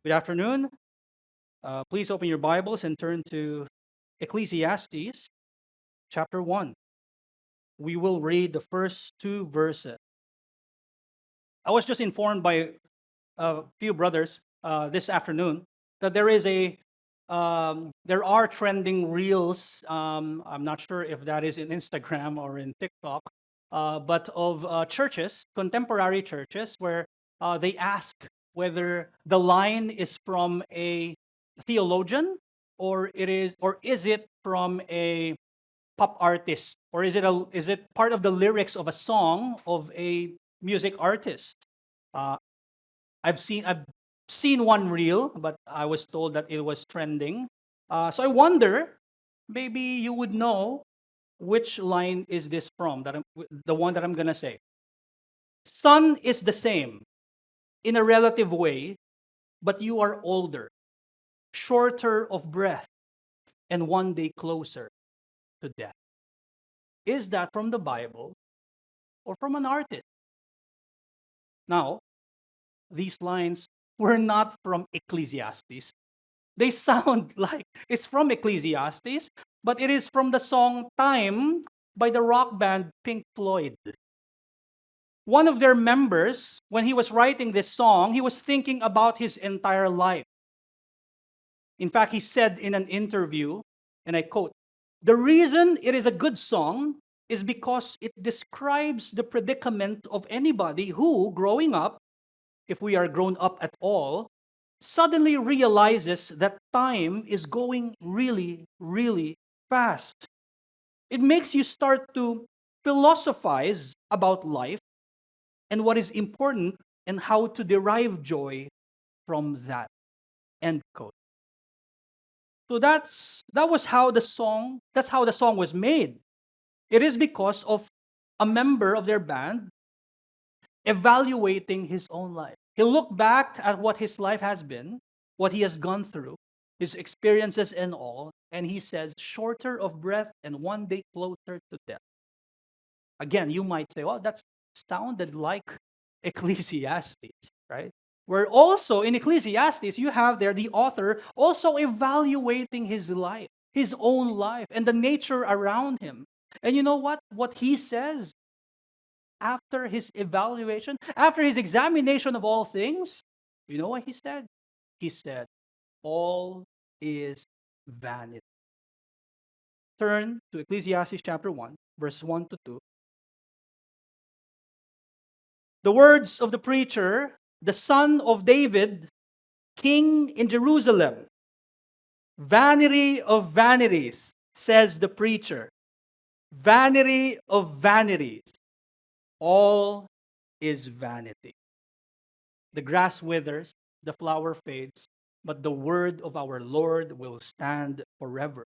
Good afternoon. Please open your Bibles and turn to Ecclesiastes chapter 1. We will read the first two verses. I was just informed by a few brothers this afternoon that there are trending reels. I'm not sure if that is in Instagram or in TikTok, but of churches, contemporary churches, where they ask whether the line is from a theologian or is it from a pop artist, or is it part of the lyrics of a song of a music artist. Uh, I've seen one reel, but I was told that it was trending. So I wonder, maybe you would know which line is this from. The one that I'm gonna say. Sun is the same in a relative way, but you are older, shorter of breath, and one day closer to death. Is that from the Bible or from an artist? Now, these lines were not from Ecclesiastes. They sound like it's from Ecclesiastes, but it is from the song Time by the rock band Pink Floyd. One of their members, when he was writing this song, he was thinking about his entire life. In fact, he said in an interview, and I quote, "The reason it is a good song is because it describes the predicament of anybody who, growing up, if we are grown up at all, suddenly realizes that time is going really, really fast. It makes you start to philosophize about life and what is important and how to derive joy from that." End quote. So that's how the song was made. It is because of a member of their band evaluating his own life. He looked back at what his life has been, what he has gone through, his experiences and all, and he says, shorter of breath and one day closer to death. Again, you might say, well, that sounded like Ecclesiastes, right? Where also in Ecclesiastes, you have there the author also evaluating his life, his own life, and the nature around him. And you know what? What he says after his evaluation, after his examination of all things, you know what he said? He said, all is vanity. Turn to Ecclesiastes chapter 1, verse 1 to 2. The words of the preacher, the son of David, king in Jerusalem. Vanity of vanities, says the preacher. Vanity of vanities. All is vanity. The grass withers, the flower fades, but the word of our Lord will stand forever.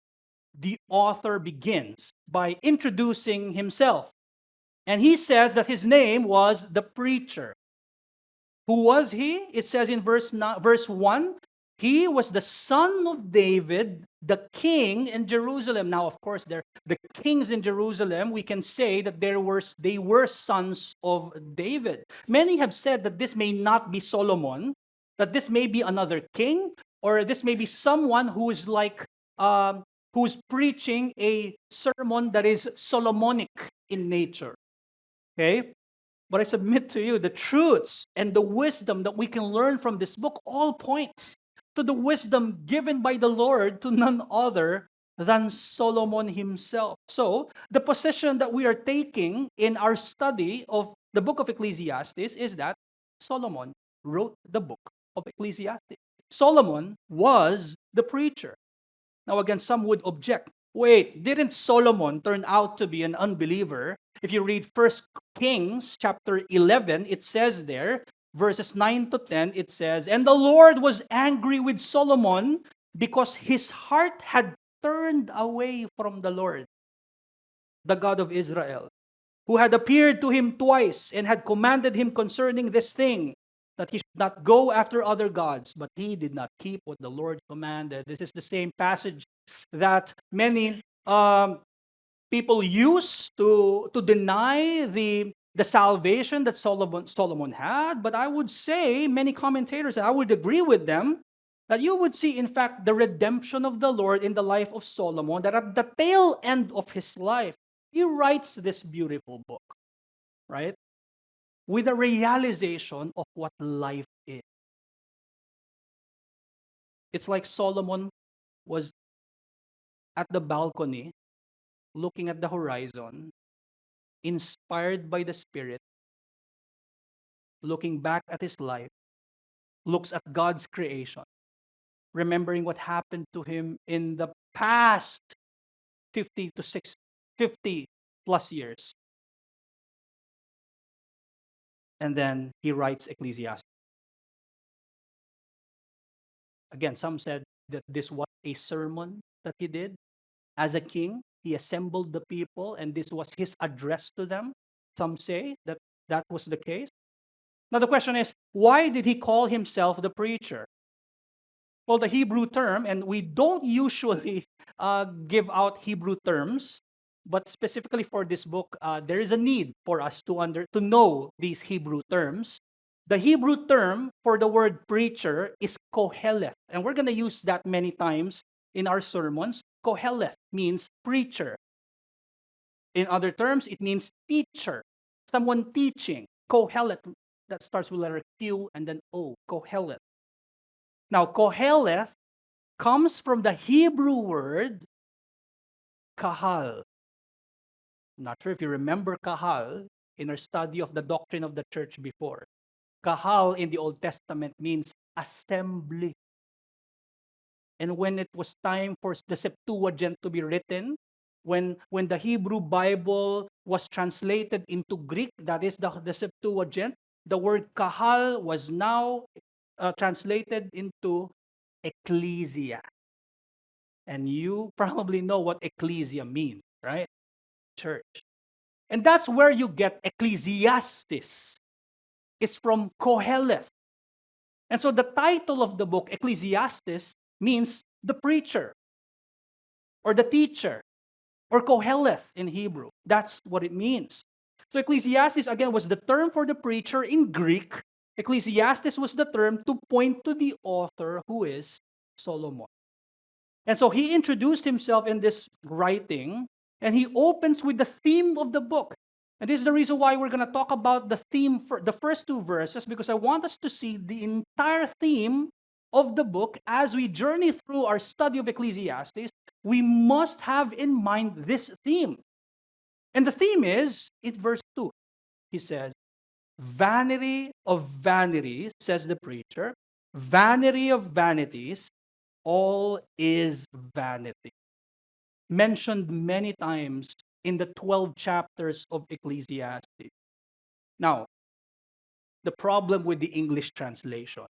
The author begins by introducing himself. And he says that his name was the preacher. Who was he? It says in verse 1, he was the son of David, the king in Jerusalem. Now, of course, the kings in Jerusalem, we can say that they were sons of David. Many have said that this may not be Solomon, that this may be another king, or this may be someone who is who's preaching a sermon that is Solomonic in nature. Okay? But I submit to you the truths and the wisdom that we can learn from this book all points to the wisdom given by the Lord to none other than Solomon himself. So, the position that we are taking in our study of the book of Ecclesiastes is that Solomon wrote the book of Ecclesiastes. Solomon was the preacher. Now, again, some would object. Wait, didn't Solomon turn out to be an unbeliever? If you read 1 Kings chapter 11, it says there, verses 9 to 10, it says, "And the Lord was angry with Solomon because his heart had turned away from the Lord, the God of Israel, who had appeared to him twice and had commanded him concerning this thing, that he should not go after other gods, but he did not keep what the Lord commanded." This is the same passage that many people use to deny the the salvation that Solomon had, but I would say, many commentators, and I would agree with them, that you would see, in fact, the redemption of the Lord in the life of Solomon, that at the tail end of his life, he writes this beautiful book, right? With a realization of what life is. It's like Solomon was at the balcony, looking at the horizon, inspired by the Spirit, looking back at his life, looks at God's creation, remembering what happened to him in the past 50 plus years. And then he writes Ecclesiastes. Again, some said that this was a sermon that he did as a king. He assembled the people, and this was his address to them. Some say that that was the case. Now, the question is, why did he call himself the preacher? Well, the Hebrew term, and we don't usually give out Hebrew terms, but specifically for this book, there is a need for us to know these Hebrew terms. The Hebrew term for the word preacher is koheleth, and we're going to use that many times in our sermons. Koheleth means preacher. In other terms, it means teacher, someone teaching. Koheleth, that starts with letter Q and then O, koheleth. Now, koheleth comes from the Hebrew word kahal. I'm not sure if you remember kahal in our study of the doctrine of the church before. Kahal in the Old Testament means assembly. And when it was time for the Septuagint to be written, when the Hebrew Bible was translated into Greek, that is the Septuagint, the word kahal was now translated into ecclesia. And you probably know what ecclesia means, right? Church. And that's where you get Ecclesiastes. It's from Koheleth. And so the title of the book, Ecclesiastes, means the preacher or the teacher or Koheleth in Hebrew. That's what it means. So Ecclesiastes, again, was the term for the preacher in Greek. Ecclesiastes was the term to point to the author, who is Solomon. And so he introduced himself in this writing, and he opens with the theme of the book. And this is the reason why we're going to talk about the theme for the first two verses, because I want us to see the entire theme of the book as we journey through our study of Ecclesiastes. We must have in mind this theme. And the theme is in verse 2. He says, "Vanity of vanities," says the preacher, "vanity of vanities, all is vanity." Mentioned many times in the 12 chapters of Ecclesiastes. Now, the problem with the English translation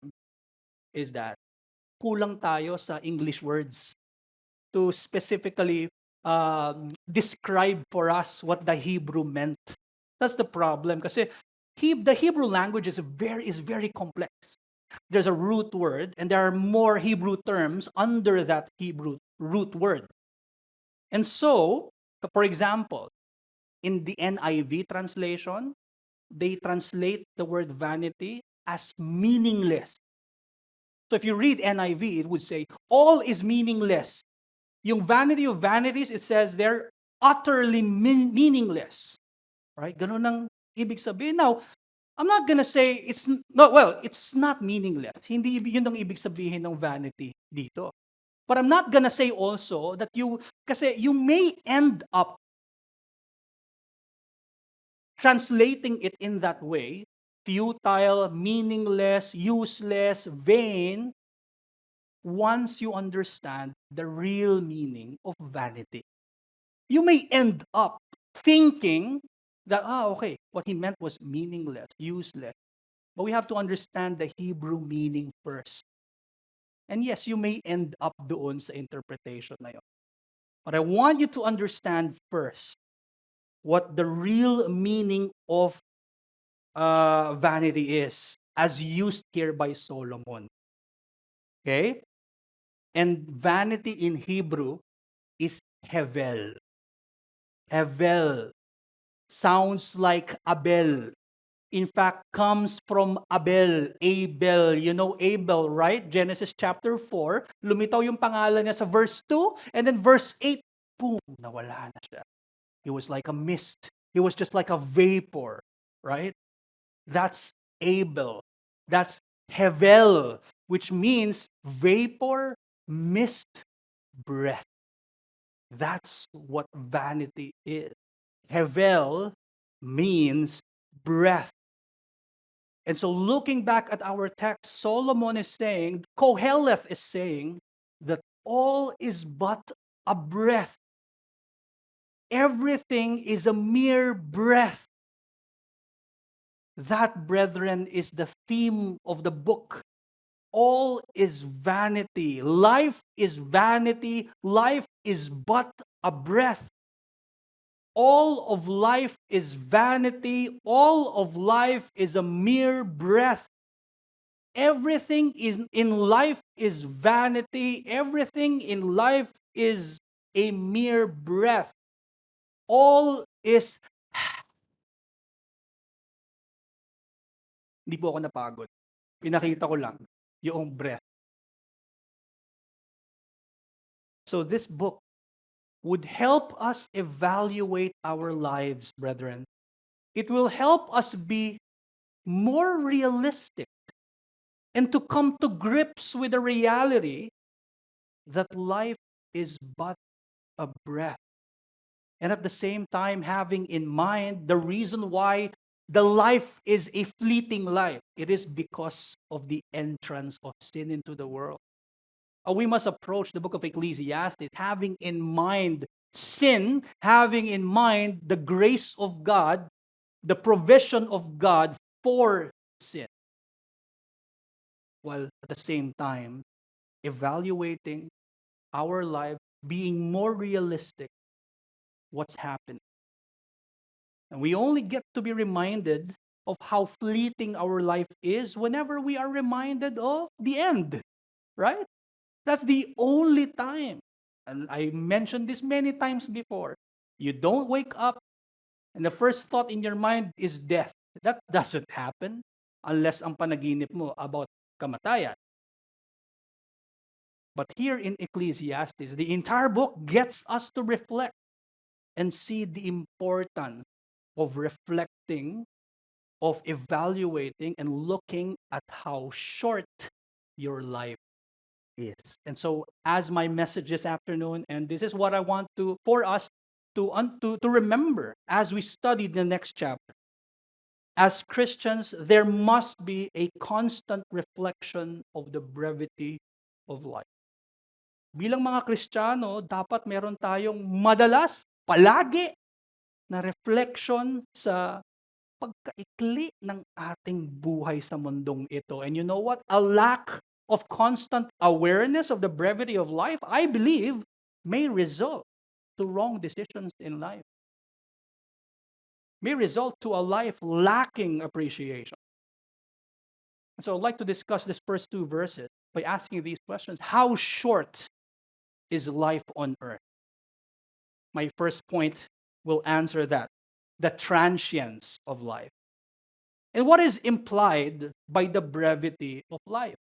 is that kulang tayo sa English words to specifically describe for us what the Hebrew meant. That's the problem. Kasi the Hebrew language is very complex. There's a root word, and there are more Hebrew terms under that Hebrew root word. And so, for example, in the NIV translation, they translate the word vanity as meaningless. So if you read NIV, it would say, all is meaningless. Yung vanity of vanities, it says they're utterly meaningless. Right? Ganun ang ibig sabihin. Now, I'm not gonna say it's not meaningless. Hindi yun ang ibig sabihin ng vanity dito. But I'm not gonna say also that kasi you may end up translating it in that way, futile, meaningless, useless, vain, once you understand the real meaning of vanity. You may end up thinking that, okay, what he meant was meaningless, useless. But we have to understand the Hebrew meaning first. And yes, you may end up doon sa interpretation na yun. But I want you to understand first what the real meaning of vanity is, as used here by Solomon. Okay? And vanity in Hebrew is hevel. Hevel. sounds like Abel. In fact, comes from Abel. Abel. You know Abel, right? Genesis chapter 4. Lumitaw yung pangalan niya sa verse 2. And then verse 8, boom, nawala na siya. He was like a mist. He was just like a vapor, right? That's Abel. That's Hevel, which means vapor, mist, breath. That's what vanity is. Hevel means breath. And so looking back at our text, Solomon is saying, Koheleth is saying that all is but a breath. Everything is a mere breath. That, brethren, is the theme of the book. All is vanity. Life is vanity. Life is but a breath. All of life is vanity. All of life is a mere breath. Everything in life is vanity. Everything in life is a mere breath. All is... Hindi po ako napagod. Pinakita ko lang yung breath. So this book would help us evaluate our lives, brethren. It will help us be more realistic and to come to grips with the reality that life is but a breath. And at the same time, having in mind the reason why the life is a fleeting life. It is because of the entrance of sin into the world. We must approach the book of Ecclesiastes having in mind sin, having in mind the grace of God, the provision of God for sin. While at the same time, evaluating our life, being more realistic, what's happening. And we only get to be reminded of how fleeting our life is whenever we are reminded of the end, right? That's the only time. And I mentioned this many times before. You don't wake up and the first thought in your mind is death. That doesn't happen unless ang panaginip mo about kamatayan. But here in Ecclesiastes, the entire book gets us to reflect and see the importance of reflecting, of evaluating, and looking at how short your life is. And so, as my message this afternoon, and this is what I want for us to remember as we study the next chapter. As Christians, there must be a constant reflection of the brevity of life. Bilang mga Kristiyano, dapat meron tayong madalas, palagi, na reflection sa pagkaikli ng ating buhay sa mundong ito. And you know what? A lack of constant awareness of the brevity of life, I believe, may result to wrong decisions in life. May result to a life lacking appreciation. And so I'd like to discuss these first two verses by asking these questions. How short is life on earth? My first point will answer that. The transience of life. And what is implied by the brevity of life?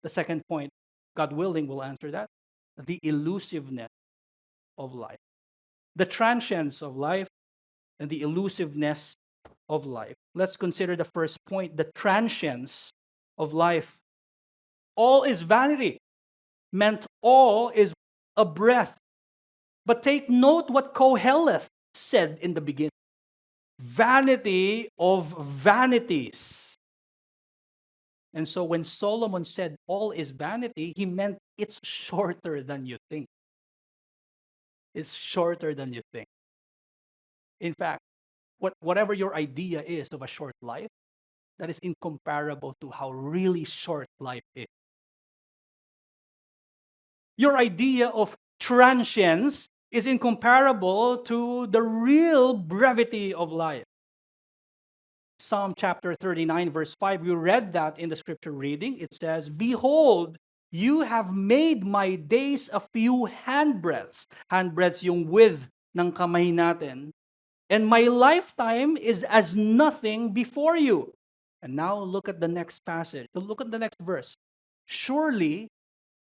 The second point, God willing, will answer that. The elusiveness of life. The transience of life and the elusiveness of life. Let's consider the first point, the transience of life. All is vanity, meant all is a breath. But take note what Koheleth said in the beginning. Vanity of vanities. And so when Solomon said all is vanity, he meant it's shorter than you think. It's shorter than you think. In fact, whatever your idea is of a short life, that is incomparable to how really short life is. Your idea of transience is incomparable to the real brevity of life. Psalm chapter 39, verse 5, we read that in the scripture reading. It says, "Behold, you have made my days a few handbreadths." Handbreadths yung width ng kamay natin. and my lifetime is as nothing before you. And now look at the next passage. Look at the next verse. Surely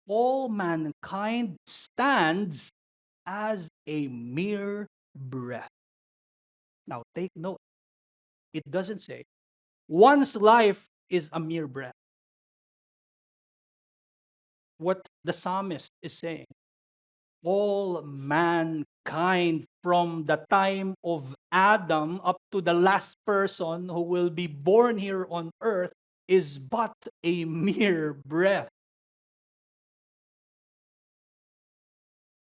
all mankind stands as a mere breath. Now take note. It doesn't say one's life is a mere breath. What the psalmist is saying, all mankind from the time of Adam up to the last person who will be born here on earth is but a mere breath.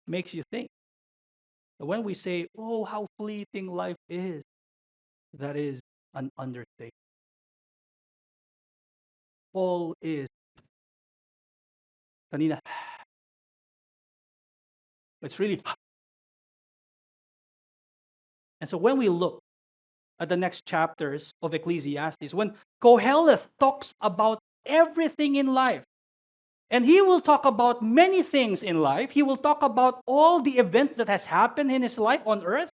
Makes you think. When we say, oh, how fleeting life is, that is an understatement. Paul is, kanina, it's really, and so when we look at the next chapters of Ecclesiastes, when Koheleth talks about everything in life, and he will talk about many things in life. He will talk about all the events that has happened in his life on earth.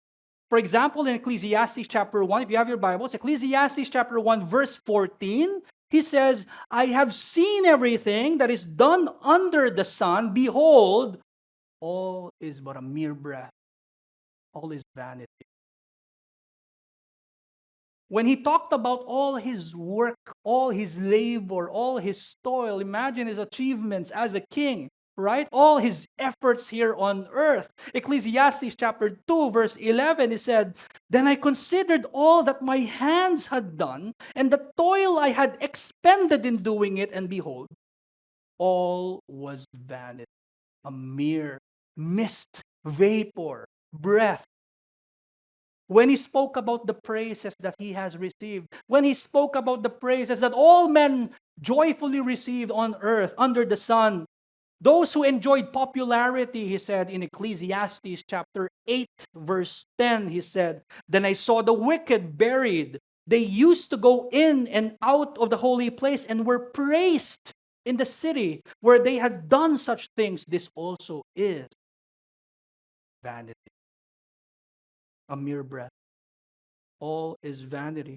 For example, in Ecclesiastes chapter 1, if you have your Bibles, Ecclesiastes chapter 1, verse 14, he says, I have seen everything that is done under the sun. Behold, all is but a mere breath. All is vanity. When he talked about all his work, all his labor, all his toil, imagine his achievements as a king, right? All his efforts here on earth. Ecclesiastes chapter 2, verse 11, he said, Then I considered all that my hands had done, and the toil I had expended in doing it, and behold, all was vanity, a mere mist, vapor, breath. When he spoke about the praises that he has received, when he spoke about the praises that all men joyfully received on earth under the sun, those who enjoyed popularity, he said in Ecclesiastes chapter 8, verse 10, he said, Then I saw the wicked buried. They used to go in and out of the holy place and were praised in the city where they had done such things. This also is vanity. A mere breath. All is vanity.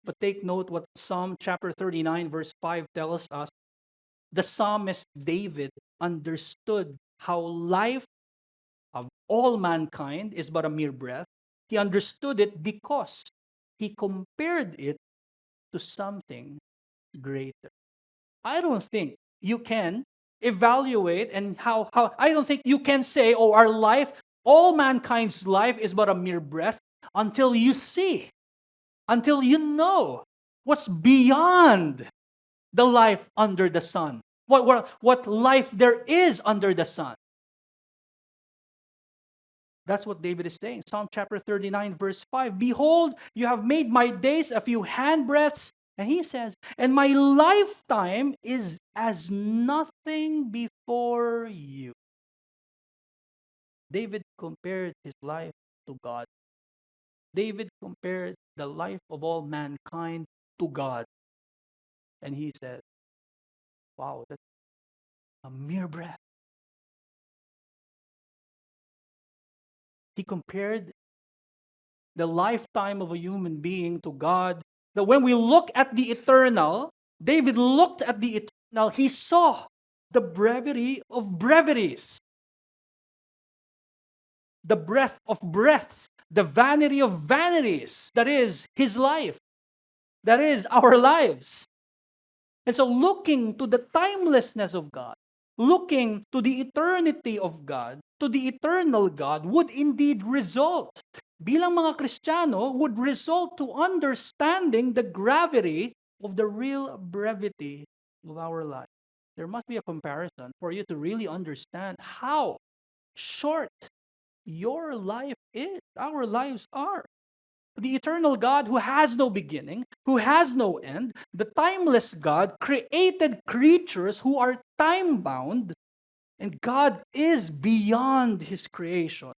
But take note what Psalm chapter 39 verse 5 tells us. The psalmist David understood how life of all mankind is but a mere breath. He understood it because he compared it to something greater. I don't think you can evaluate and how I don't think you can say, oh, our life, all mankind's life is but a mere breath until you see, until you know what's beyond the life under the sun. What life there is under the sun. That's what David is saying. Psalm chapter 39, verse 5. Behold, you have made my days a few handbreadths. And he says, and my lifetime is as nothing before you. David compared his life to God. David compared the life of all mankind to God. And he said, wow, that's a mere breath. He compared the lifetime of a human being to God. That when we look at the eternal, David looked at the eternal, he saw the brevity of brevities, the breadth of breaths, the vanity of vanities. That is his life. That is our lives. And so looking to the timelessness of God, looking to the eternity of God, to the eternal God, would indeed result, bilang mga Kristiyano, would result to understanding the gravity of the real brevity of our life. There must be a comparison for you to really understand how short your life is, our lives are. The eternal God who has no beginning, who has no end, the timeless God created creatures who are time-bound, and God is beyond his creation.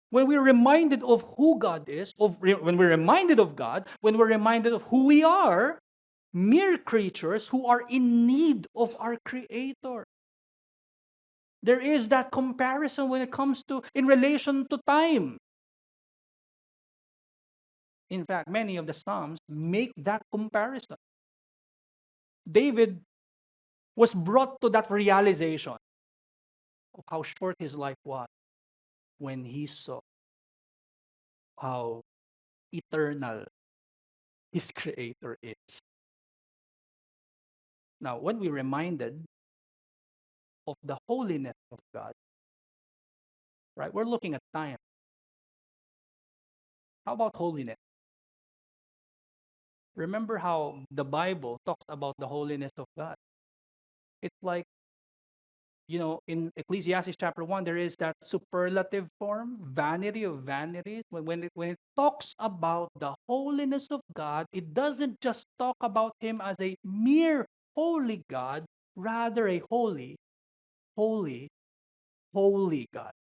When we're reminded of who God is, when we're reminded of God, when we're reminded of who we are, mere creatures who are in need of our Creator. There is that comparison when it comes to, in relation to time. In fact, many of the Psalms make that comparison. David was brought to that realization of how short his life was when he saw how eternal his Creator is. Now, when we're reminded of the holiness of God, right, we're looking at time. How about holiness? Remember how the Bible talks about the holiness of God. It's like, in Ecclesiastes chapter 1, there is that superlative form, vanity of vanities. When it talks about the holiness of God, it doesn't just talk about Him as a mere holy God, rather a holy, holy, holy God.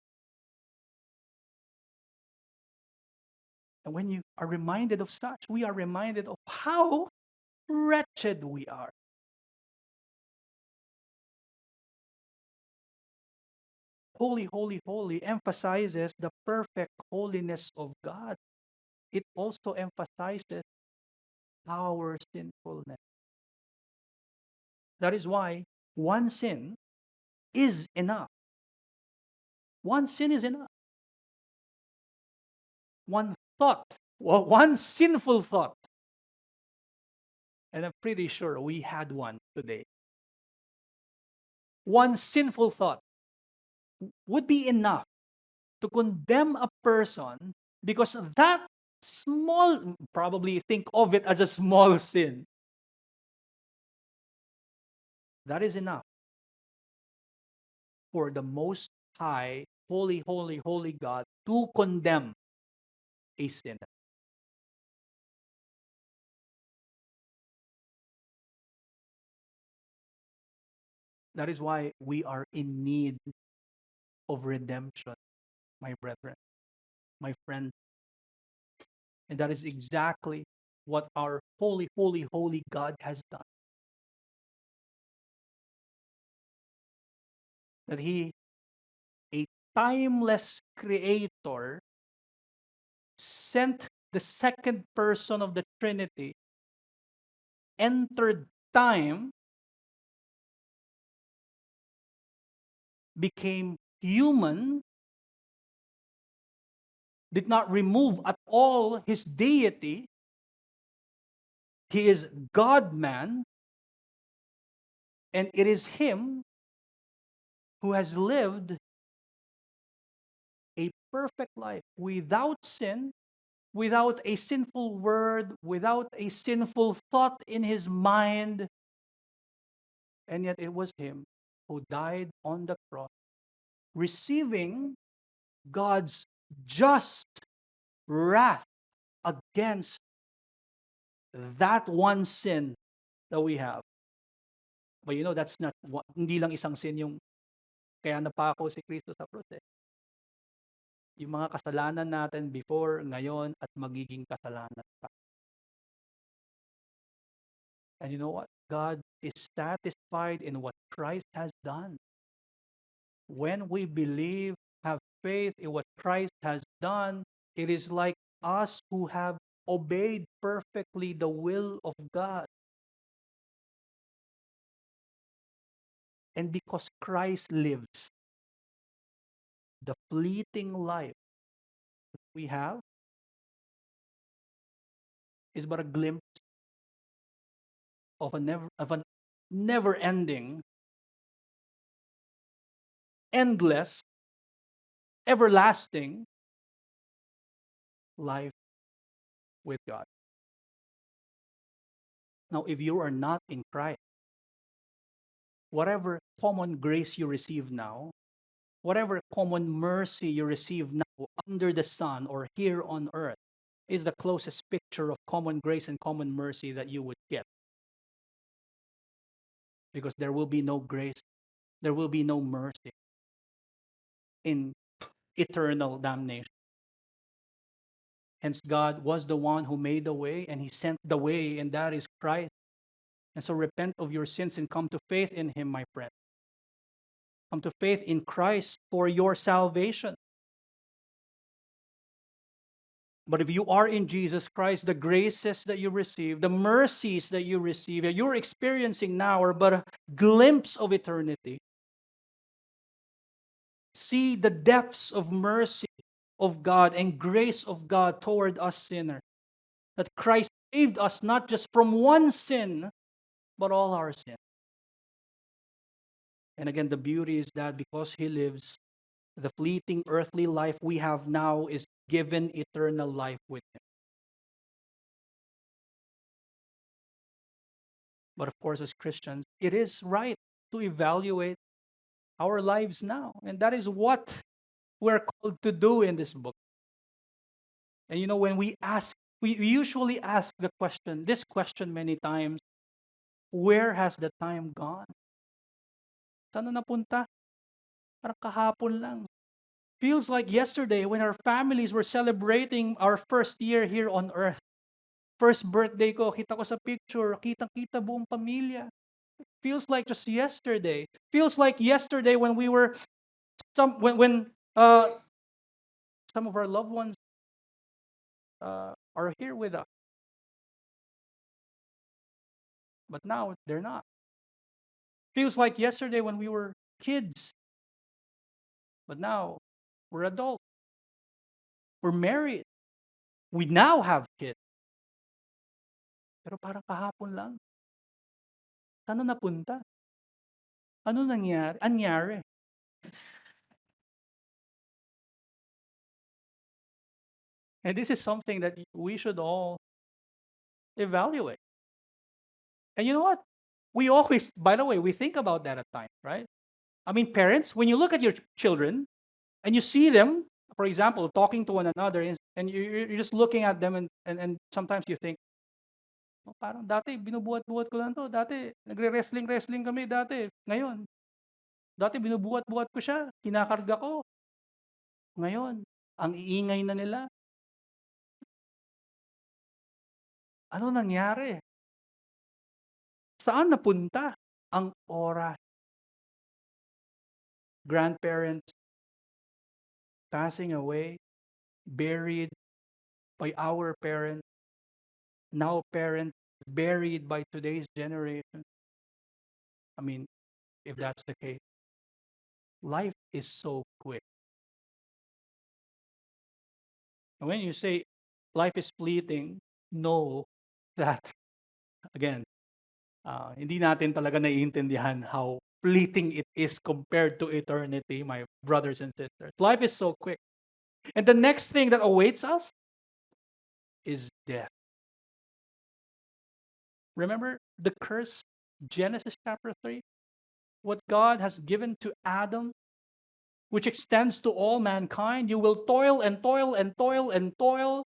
And when you are reminded of such, we are reminded of how wretched we are. Holy, holy, holy emphasizes the perfect holiness of God. It also emphasizes our sinfulness. That is why one sin is enough. One sin is enough. One thought, one sinful thought. And I'm pretty sure we had one today. One sinful thought would be enough to condemn a person, because that small, probably think of it as a small sin. That is enough for the Most High, holy, holy, holy God to condemn a sinner. That is why we are in need of redemption, my brethren, my friend. And that is exactly what our holy, holy, holy God has done. That He, a timeless creator, sent the second person of the Trinity, entered time, became human, did not remove at all His deity. He is God-man, and it is Him who has lived a perfect life without sin, without a sinful word, without a sinful thought in His mind. And yet it was Him who died on the cross, receiving God's just wrath against that one sin that we have. But that's not, hindi lang isang sin yung kaya napako si Kristo sa krus eh. Yung mga kasalanan natin before, ngayon, at magiging kasalanan pa. And you know what? God is satisfied in what Christ has done. When we believe, have faith in what Christ has done, it is like us who have obeyed perfectly the will of God. And because Christ lives, the fleeting life we have is but a glimpse of a never-ending, endless, everlasting life with God. Now, if you are not in Christ, whatever common grace you receive now, whatever common mercy you receive now under the sun or here on earth, is the closest picture of common grace and common mercy that you would get. Because there will be no grace, there will be no mercy in eternal damnation. Hence, God was the one who made the way, and He sent the way, and that is Christ. And so repent of your sins and come to faith in Him, my friend. Come to faith in Christ for your salvation. But if you are in Jesus Christ, the graces that you receive, the mercies that you receive, that you're experiencing now are but a glimpse of eternity. See the depths of mercy of God and grace of God toward us sinners. That Christ saved us not just from one sin, but all our sins. And again, the beauty is that because He lives, the fleeting earthly life we have now is given eternal life with Him. But of course, as Christians, it is right to evaluate our lives now. And that is what we're called to do in this book. And when we usually ask this question many times, where has the time gone? Saan na napunta? Parang kahapon lang. Feels like yesterday when our families were celebrating our first year here on earth. First birthday ko, kita ko sa picture, kitang-kita buong pamilya. Feels like just yesterday. Feels like yesterday when we were when some of our loved ones are here with us. But now they're not. Feels like yesterday when we were kids. But now we're adults. We're married. We now have kids. Pero parang kahapon lang. Saan na napunta? Ano nangyari? Anyari? And this is something that we should all evaluate. And you know what? We always, by the way, we think about that at times, right? I mean, parents, when you look at your children and you see them, for example, talking to one another, and you're just looking at them, and sometimes you think, oh, parang dati, binubuhat-buhat ko lang to. Dati, nagre-wrestling kami dati. Ngayon, dati binubuhat-buhat ko siya. Kinakarga ko. Ngayon, ang iingay na nila. Ano nangyari? Saan napunta ang oras? Grandparents passing away, buried by our parents, now parents buried by today's generation. I mean, if that's the case, life is so quick. And when you say life is fleeting, know that, again, hindi natin talaga naiintindihan how fleeting it is compared to eternity, my brothers and sisters. Life is so quick. And the next thing that awaits us is death. Remember the curse, Genesis chapter 3? What God has given to Adam, which extends to all mankind. You will toil and toil and toil and toil.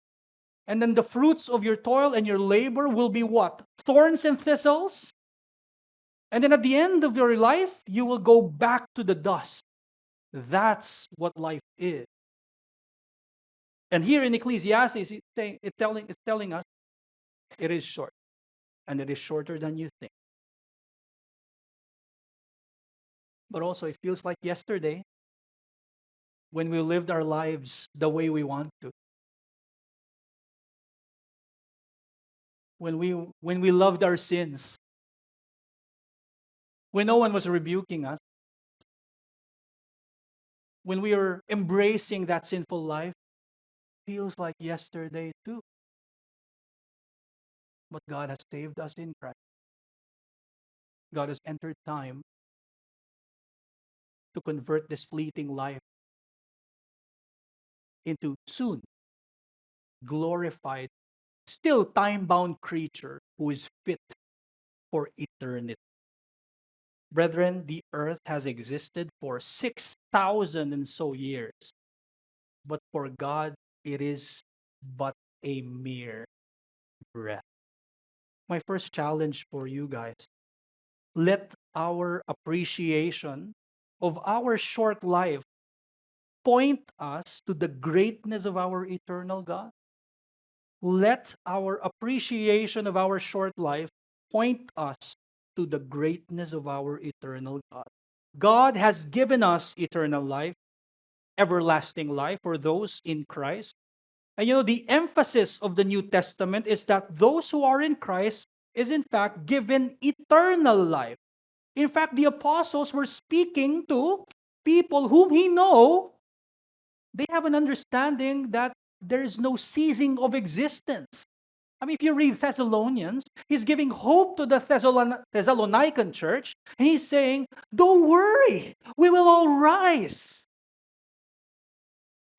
And then the fruits of your toil and your labor will be what? Thorns and thistles. And then at the end of your life, you will go back to the dust. That's what life is. And here in Ecclesiastes, it's telling us it is short. And it is shorter than you think. But also, it feels like yesterday when we lived our lives the way we want to. When we loved our sins. When no one was rebuking us. When we were embracing that sinful life, feels like yesterday too. But God has saved us in Christ. God has entered time to convert this fleeting life into soon glorified, still time-bound creature who is fit for eternity. Brethren, the earth has existed for 6,000 and so years. But for God, it is but a mere breath. My first challenge for you guys, let our appreciation of our short life point us to the greatness of our eternal God. Let our appreciation of our short life point us to the greatness of our eternal God. God has given us eternal life, everlasting life for those in Christ. And the emphasis of the New Testament is that those who are in Christ is in fact given eternal life. In fact, the apostles were speaking to people whom he know. They have an understanding that there is no ceasing of existence. I mean, if you read Thessalonians, he's giving hope to the Thessalonican church, and he's saying, don't worry, we will all rise.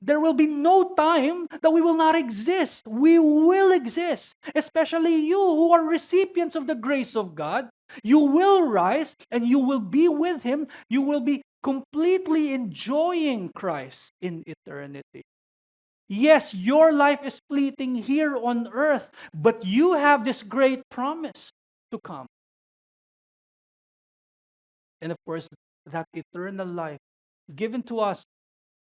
There will be no time that we will not exist. We will exist, especially you who are recipients of the grace of God. You will rise and you will be with Him. You will be completely enjoying Christ in eternity. Yes, your life is fleeting here on earth, but you have this great promise to come. And of course, that eternal life given to us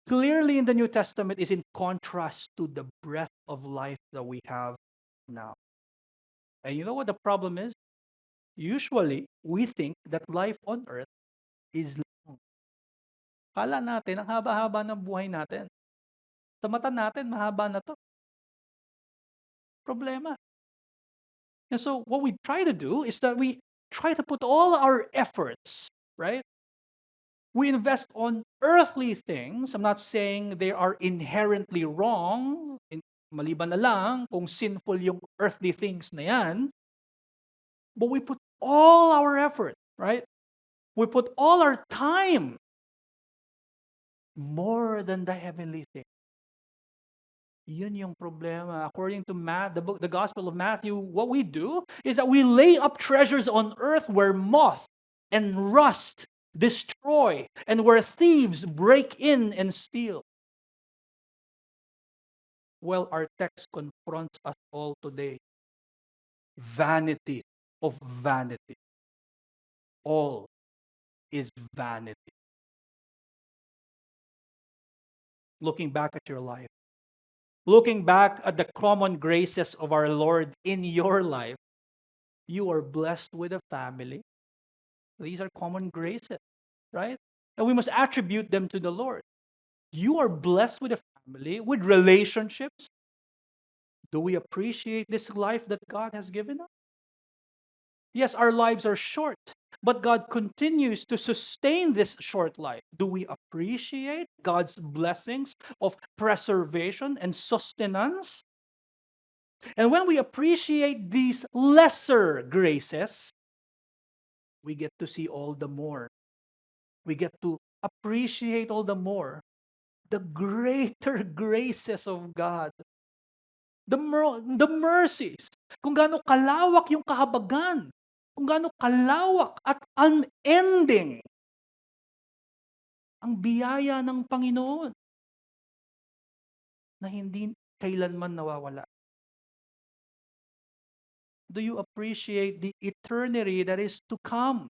clearly in the New Testament is in contrast to the breath of life that we have now. And you know what the problem is? Usually, we think that life on earth is long. Kala natin, ang haba-haba ng buhay natin. Sa mata natin, mahaba na to. Problema. And so what we try to do is that we try to put all our efforts, right? We invest on earthly things. I'm not saying they are inherently wrong. Maliban na lang kung sinful yung earthly things na yan. But we put all our effort, right? We put all our time more than the heavenly thing. Yun yung problema. According to the Gospel of Matthew, what we do is that we lay up treasures on earth where moth and rust destroy and where thieves break in and steal. Well, our text confronts us all today. Vanity of vanity. All is vanity. Looking back at your life, looking back at the common graces of our Lord in your life, you are blessed with a family. These are common graces, right? And we must attribute them to the Lord. You are blessed with a family, with relationships. Do we appreciate this life that God has given us? Yes, our lives are short, but God continues to sustain this short life. Do we appreciate God's blessings of preservation and sustenance? And when we appreciate these lesser graces, we get to see all the more. We get to appreciate all the more the greater graces of God. The mercies. Kung gaano kalawak yung kahabagan. Kung gaano kalawak at unending ang biyaya ng Panginoon na hindi kailanman nawawala. Do you appreciate the eternity that is to come?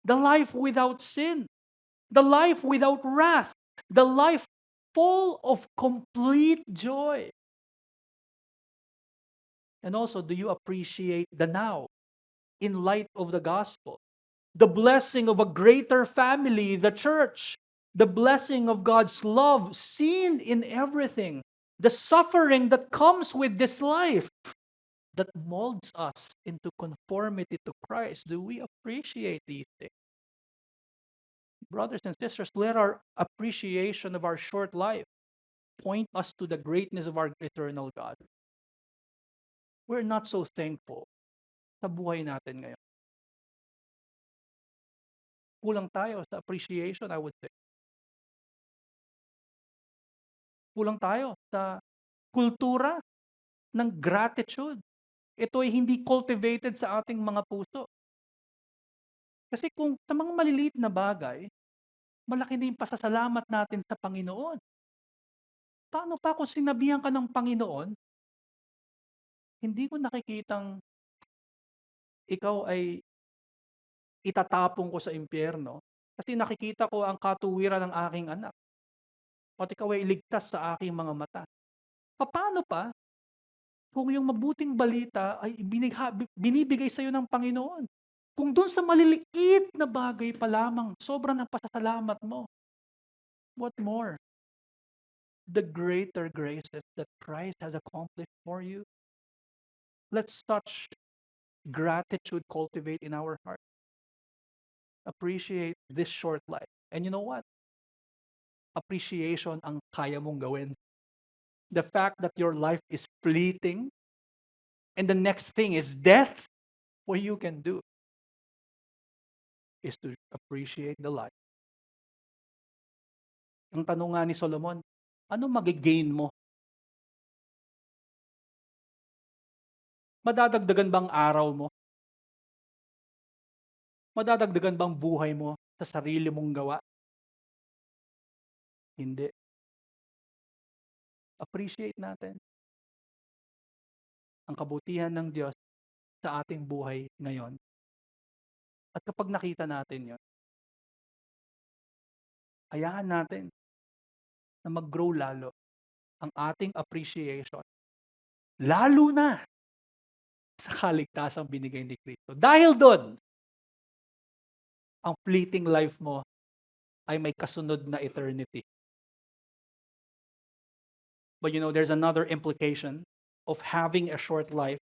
The life without sin, the life without wrath, the life full of complete joy. And also, do you appreciate the now in light of the gospel? The blessing of a greater family, the church, the blessing of God's love seen in everything, the suffering that comes with this life that molds us into conformity to Christ. Do we appreciate these things? Brothers and sisters, let our appreciation of our short life point us to the greatness of our eternal God. We're not so thankful sa buhay natin ngayon. Kulang tayo sa appreciation, I would say. Kulang tayo sa kultura ng gratitude. Ito ay hindi cultivated sa ating mga puso. Kasi kung sa mga maliliit na bagay, malaki din pasasalamat natin sa Panginoon. Paano pa kung sinabihan ka ng Panginoon, hindi ko nakikitang ikaw ay itatapong ko sa impyerno kasi nakikita ko ang katuwiran ng aking anak. At ikaw ay iligtas sa aking mga mata. Paano pa kung yung mabuting balita ay binibigay sa iyo ng Panginoon? Kung dun sa maliliit na bagay pa lamang, sobrang ang pasasalamat mo, what more? The greater graces that Christ has accomplished for you. Let such gratitude cultivate in our heart. Appreciate this short life. And you know what? Appreciation ang kaya mong gawin. The fact that your life is fleeting and the next thing is death, what you can do is to appreciate the life. Ang tanong nga ni Solomon, ano magigain mo? Madadagdagan bang araw mo? Madadagdagan bang buhay mo sa sarili mong gawa? Hindi. Appreciate natin ang kabutihan ng Diyos sa ating buhay ngayon. At kapag nakita natin yon, hayaan natin na mag-grow lalo ang ating appreciation. Lalo na sa kaligtasang binigay ni Kristo. Dahil doon, ang fleeting life mo ay may kasunod na eternity. But you know, there's another implication of having a short life,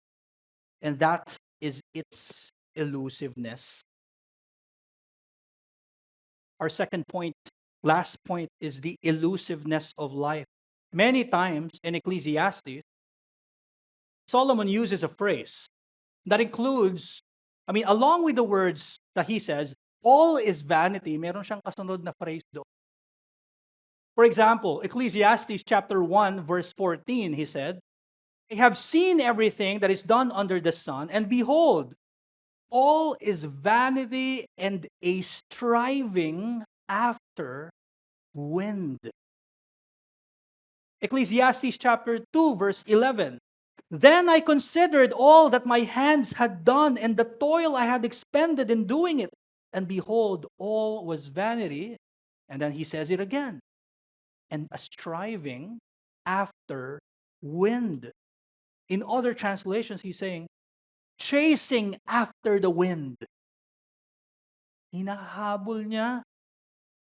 and that is its elusiveness. Our second point, last point, is the elusiveness of life. Many times in Ecclesiastes, Solomon uses a phrase that includes, along with the words that he says, all is vanity, meron siyang kasunod na phrase doon. For example, Ecclesiastes chapter 1, verse 14, he said, I have seen everything that is done under the sun, and behold, all is vanity and a striving after wind. Ecclesiastes chapter 2, verse 11, then I considered all that my hands had done and the toil I had expended in doing it, and behold, all was vanity. And then he says it again, and a striving after wind. In other translations, he's saying, chasing after the wind. Hinahabol niya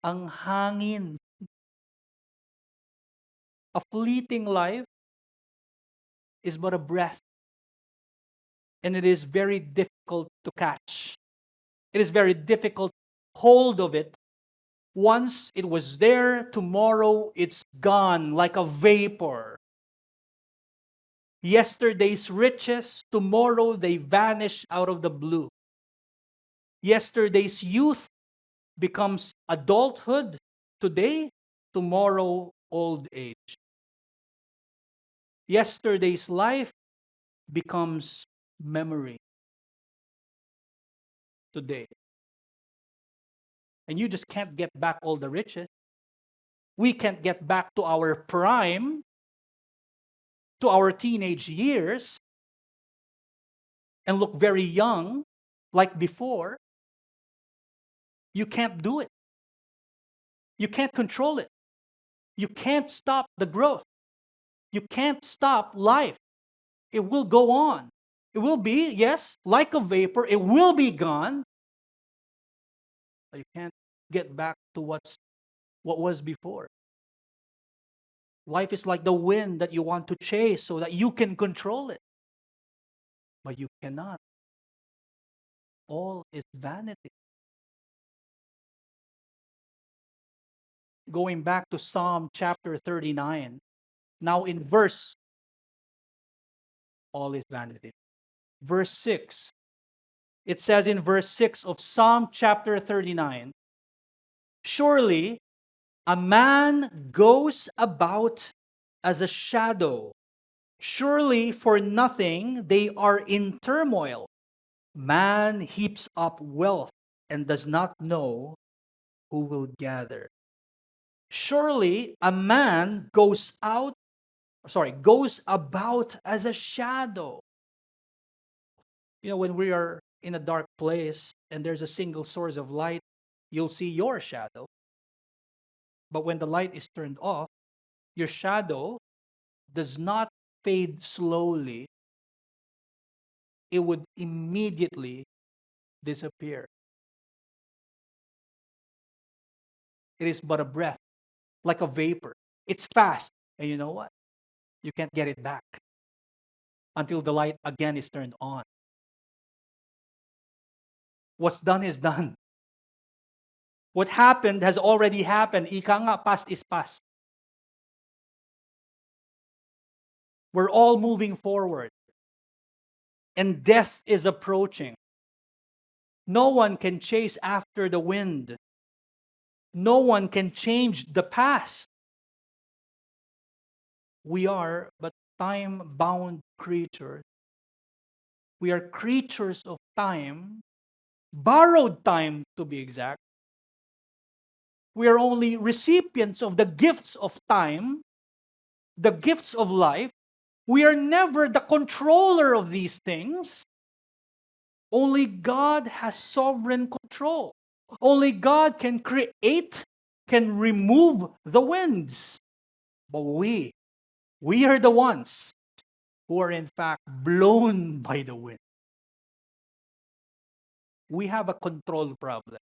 ang hangin. A fleeting life is but a breath, and it is very difficult to catch. It is very difficult to hold of it. Once it was there, tomorrow it's gone like a vapor. Yesterday's riches, tomorrow they vanish out of the blue. Yesterday's youth becomes adulthood. Today, tomorrow, old age. Yesterday's life becomes memory today. And you just can't get back all the riches. We can't get back to our prime, to our teenage years, and look very young like before. You can't do it. You can't control it. You can't stop the growth. You can't stop life. It will go on. It will be, yes, like a vapor. It will be gone. But you can't get back to what was before. Life is like the wind that you want to chase so that you can control it. But you cannot. All is vanity. Going back to Psalm chapter 39, now in verse, all is vanity. Verse 6, it says in verse 6 of Psalm chapter 39, surely a man goes about as a shadow. Surely for nothing they are in turmoil. Man heaps up wealth and does not know who will gather. Surely a man goes about as a shadow. You know, when we are in a dark place and there's a single source of light, you'll see your shadow. But when the light is turned off, your shadow does not fade slowly. It would immediately disappear. It is but a breath, like a vapor. It's fast. And you know what? You can't get it back until the light again is turned on. What's done is done. What happened has already happened. Ika nga, past is past. We're all moving forward. And death is approaching. No one can chase after the wind. No one can change the past. We are but time-bound creatures. We are creatures of time, borrowed time to be exact. We are only recipients of the gifts of time, the gifts of life. We are never the controller of these things. Only God has sovereign control. Only God can create, can remove the winds. But we are the ones who are in fact blown by the wind. We have a control problem.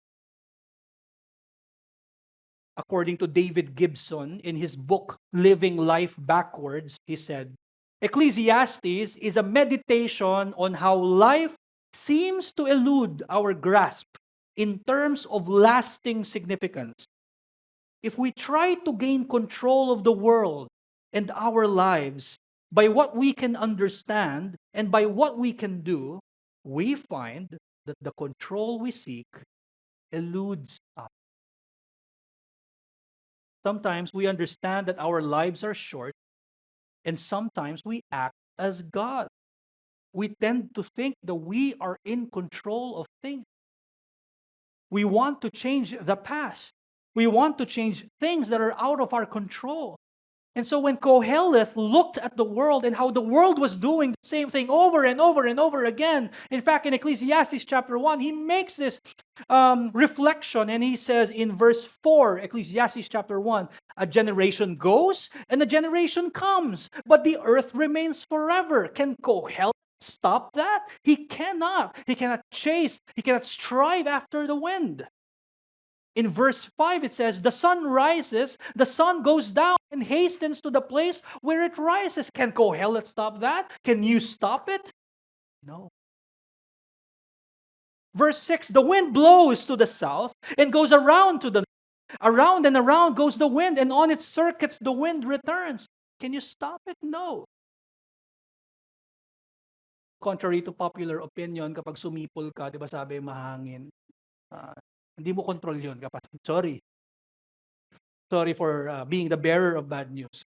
According to David Gibson, in his book, Living Life Backwards, he said, Ecclesiastes is a meditation on how life seems to elude our grasp in terms of lasting significance. If we try to gain control of the world and our lives by what we can understand and by what we can do, we find that the control we seek eludes us. Sometimes we understand that our lives are short, and sometimes we act as God. We tend to think that we are in control of things. We want to change the past. We want to change things that are out of our control. And so when Koheleth looked at the world and how the world was doing the same thing over and over and over again, in fact, in Ecclesiastes chapter 1, he makes this reflection, and he says in verse 4, Ecclesiastes chapter 1, a generation goes and a generation comes, but the earth remains forever. Can Koheleth stop that? He cannot. He cannot chase. He cannot strive after the wind. In verse 5, it says, the sun rises, the sun goes down and hastens to the place where it rises. Can Koheleth stop that? Can you stop it? No. Verse 6, the wind blows to the south and goes around to the north. Around and around goes the wind, and on its circuits the wind returns. Can you stop it? No. Contrary to popular opinion, kapag sumipol ka, di ba sabi, mahangin. Hindi mo control yun, kapatid. Sorry. Sorry for being the bearer of bad news.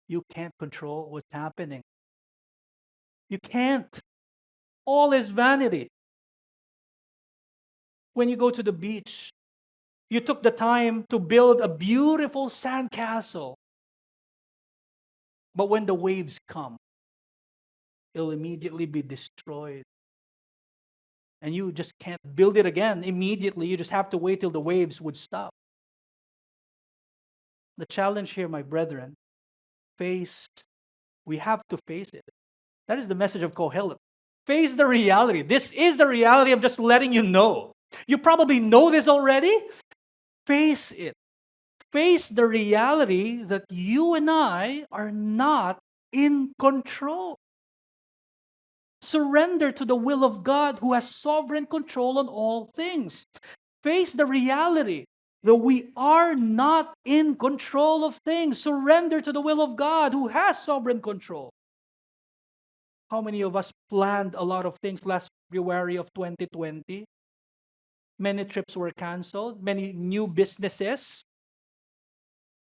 You can't control what's happening. You can't. All is vanity. When you go to the beach, you took the time to build a beautiful sandcastle. But when the waves come, it'll immediately be destroyed. And you just can't build it again immediately. You just have to wait till the waves would stop. The challenge here, my brethren, we have to face it. That is the message of Koheleth. Face the reality. This is the reality. I'm just letting you know. You probably know this already. Face it. Face the reality that you and I are not in control. Surrender to the will of God who has sovereign control on all things. Face the reality that we are not in control of things. Surrender to the will of God who has sovereign control. How many of us planned a lot of things last February of 2020? Many trips were canceled. Many new businesses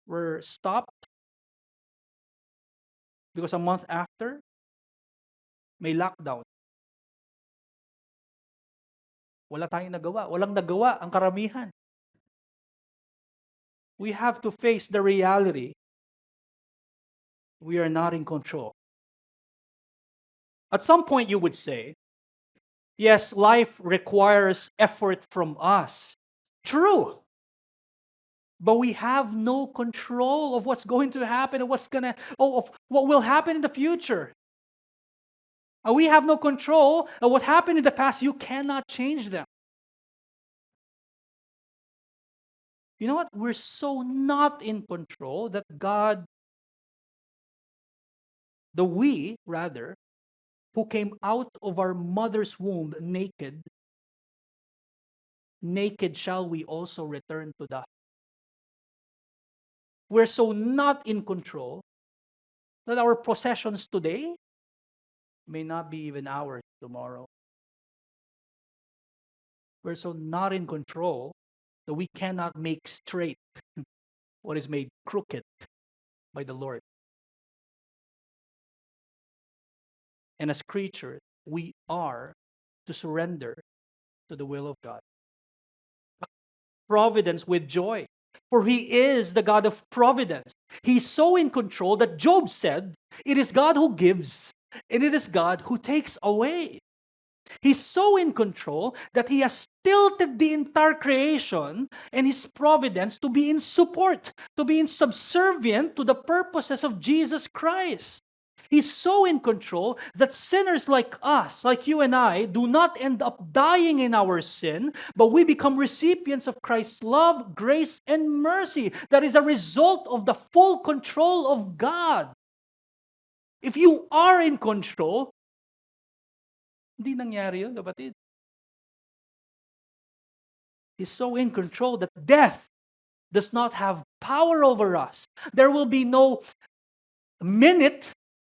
were stopped because a month after, may lockdown. Wala tayong nagawa. Walang nagawa ang karamihan. We have to face the reality. We are not in control. At some point you would say, yes, life requires effort from us. True. But we have no control of what's going to happen and of what will happen in the future. We have no control of what happened in the past. You cannot change them. You know what? We're so not in control that God, who came out of our mother's womb naked, naked shall we also return to dust. We're so not in control that our possessions today may not be even ours tomorrow. We're so not in control that we cannot make straight what is made crooked by the Lord. And as creatures, we are to surrender to the will of God. Providence with joy, for He is the God of providence. He's so in control that Job said, it is God who gives, and it is God who takes away. He's so in control that He has tilted the entire creation and His providence to be in support, to be in subservient to the purposes of Jesus Christ. He's so in control that sinners like us, like you and I, do not end up dying in our sin, but we become recipients of Christ's love, grace, and mercy. That is a result of the full control of God. If you are in control, hindi nangyari yun, kapatid. He's so in control that death does not have power over us. There will be no minute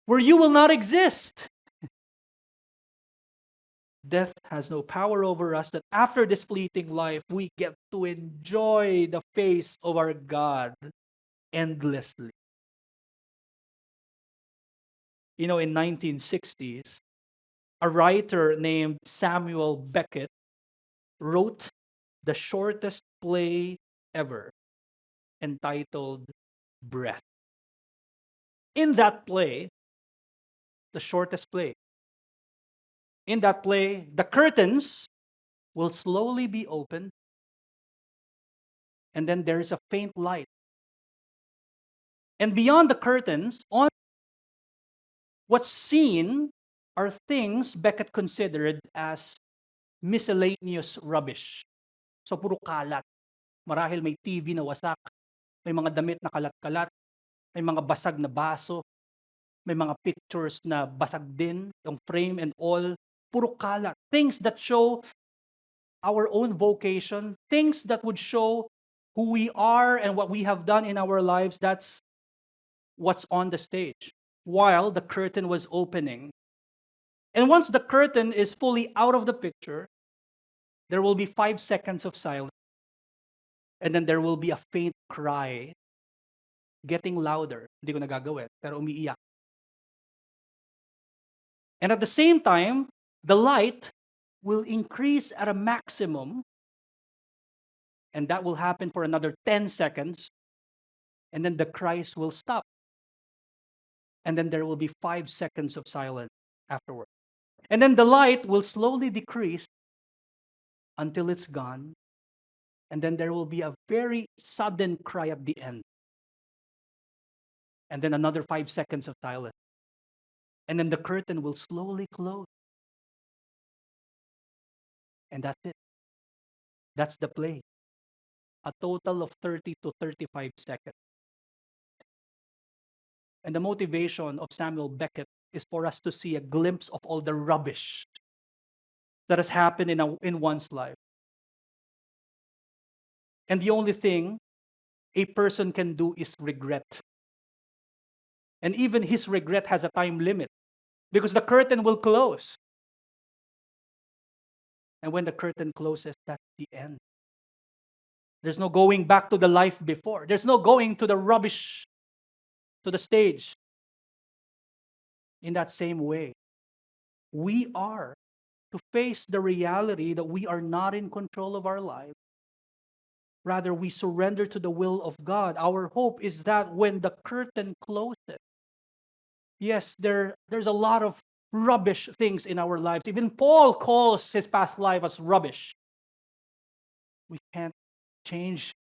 where you will not exist. Death has no power over us, that after this fleeting life, we get to enjoy the face of our God endlessly. You know, in 1960s, a writer named Samuel Beckett wrote the shortest play ever, entitled Breath. In that play, the shortest play, in that play, the curtains will slowly be opened, and then there is a faint light. And beyond the curtains, on what's seen are things Beckett considered as miscellaneous rubbish. So puro kalat. Marahil may TV na wasak, may mga damit na kalat-kalat, may mga basag na baso, may mga pictures na basag din, yung frame and all, puro kalat. Things that show our own vocation, things that would show who we are and what we have done in our lives. That's what's on the stage while the curtain was opening. And once the curtain is fully out of the picture, there will be 5 seconds of silence. And then there will be a faint cry, getting louder. Hindi ko nagagawin, pero umiiyak. And at the same time, the light will increase at a maximum, and that will happen for another 10 seconds, and then the cries will stop. And then there will be 5 seconds of silence afterward. And then the light will slowly decrease until it's gone, and then there will be a very sudden cry at the end. And then another 5 seconds of silence. And then the curtain will slowly close. And that's it. That's the play. A total of 30 to 35 seconds. And the motivation of Samuel Beckett is for us to see a glimpse of all the rubbish that has happened in one's life. And the only thing a person can do is regret. And even his regret has a time limit, because the curtain will close. And when the curtain closes, that's the end. There's no going back to the life before. There's no going to the rubbish, to the stage. In that same way, we are to face the reality that we are not in control of our life. Rather, we surrender to the will of God. Our hope is that when the curtain closes, yes, there's a lot of rubbish things in our lives. Even Paul calls his past life as rubbish. We can't change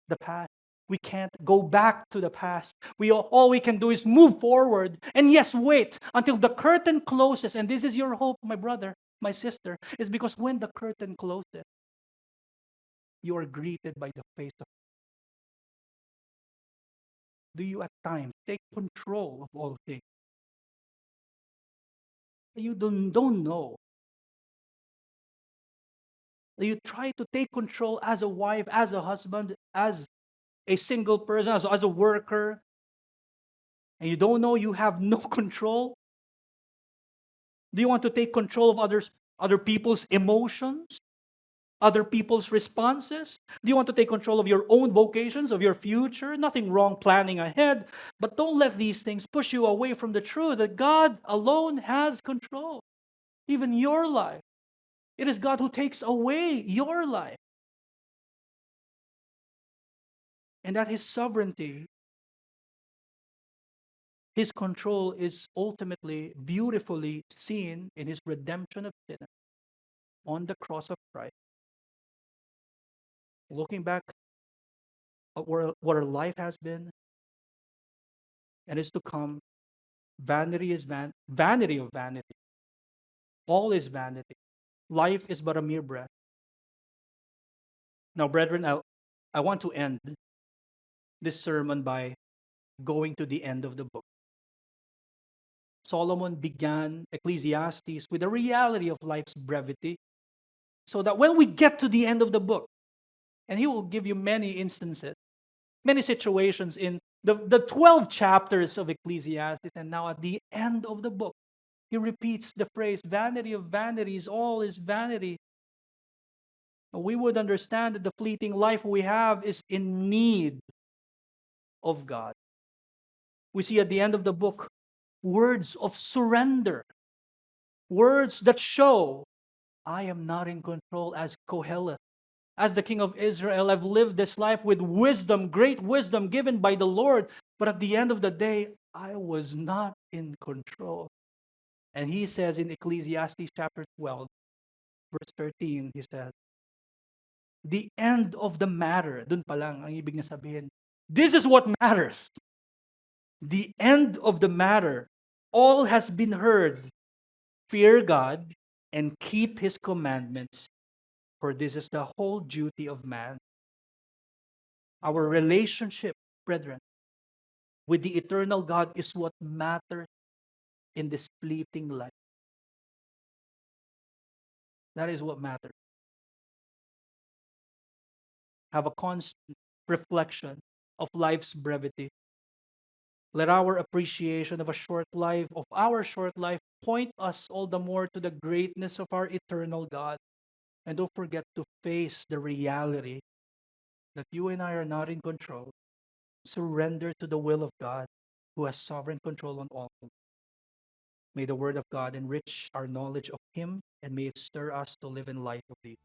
the past. We can't go back to the past. All we can do is move forward. And yes, wait until the curtain closes. And this is your hope, my brother, my sister, is because when the curtain closes, you are greeted by the face of. Do you at times take control of all things? You don't know. You try to take control as a wife, as a husband, as a single person, as a worker, and you don't know you have no control. Do you want to take control of other people's emotions, other people's responses? Do you want to take control of your own vocations, of your future? Nothing wrong planning ahead, but don't let these things push you away from the truth that God alone has control, even your life. It is God who takes away your life. And that His sovereignty, His control is ultimately beautifully seen in His redemption of sin on the cross of Christ. Looking back at what our life has been and is to come, vanity is vanity of vanity. All is vanity. Life is but a mere breath. Now, brethren, I want to end this sermon by going to the end of the book. Solomon began Ecclesiastes with the reality of life's brevity, so that when we get to the end of the book, and he will give you many instances, many situations in the 12 chapters of Ecclesiastes, and now at the end of the book, he repeats the phrase, vanity of vanities, all is vanity. We would understand that the fleeting life we have is in need of God. We see at the end of the book words of surrender, words that show I am not in control as Kohelet. As the king of Israel, I've lived this life with wisdom, great wisdom given by the Lord. But at the end of the day, I was not in control. And he says in Ecclesiastes chapter 12, verse 13, he says, the end of the matter, dun pa lang ang ibig niya sabihin, this is what matters. The end of the matter, all has been heard. Fear God and keep His commandments, for this is the whole duty of man. Our relationship, brethren, with the eternal God is what matters in this fleeting life. That is what matters. Have a constant reflection of life's brevity. Let our appreciation of our short life, point us all the more to the greatness of our eternal God. And don't forget to face the reality that you and I are not in control. Surrender to the will of God, who has sovereign control on all things. May the word of God enrich our knowledge of Him, and may it stir us to live in light of these.